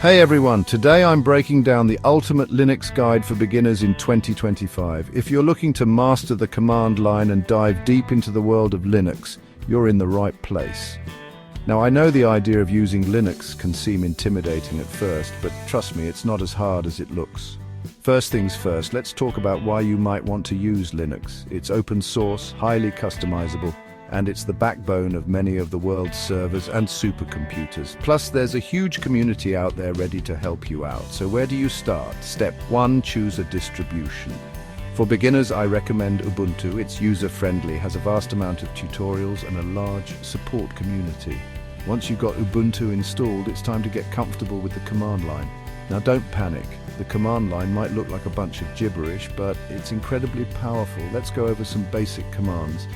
Hey everyone, today I'm breaking down the ultimate Linux guide for beginners in 2025. If you're looking to master the command line and dive deep into the world of Linux, you're in the right place. Now I know the idea of using Linux can seem intimidating at first, but trust me, it's not as hard as it looks. First things first, let's talk about why you might want to use Linux. It's open source, highly customizable, and it's the backbone of many of the world's servers and supercomputers. Plus, there's a huge community out there ready to help you out. So where do you start? Step 1, choose a distribution. For beginners, I recommend Ubuntu. It's user-friendly, has a vast amount of tutorials and a large support community. Once you've got Ubuntu installed, it's time to get comfortable with the command line. Now don't panic. The command line might look like a bunch of gibberish, but it's incredibly powerful. Let's go over some basic commands.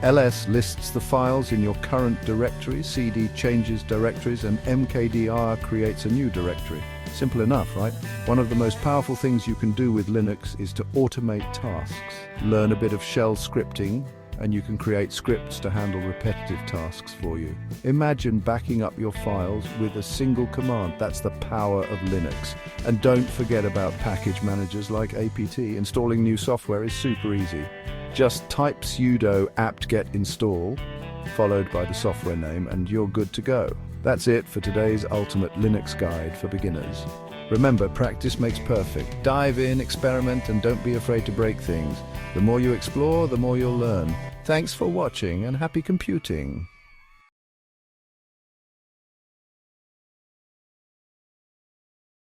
ls lists the files in your current directory, cd changes directories, and mkdir creates a new directory. Simple enough, right? One of the most powerful things you can do with Linux is to automate tasks. Learn a bit of shell scripting, and you can create scripts to handle repetitive tasks for you. Imagine backing up your files with a single command. That's the power of Linux. And don't forget about package managers like apt. Installing new software is super easy. Just type sudo apt-get install, followed by the software name, and you're good to go. That's it for today's ultimate Linux guide for beginners. Remember, practice makes perfect. Dive in, experiment, and don't be afraid to break things. The more you explore, the more you'll learn. Thanks for watching, and happy computing.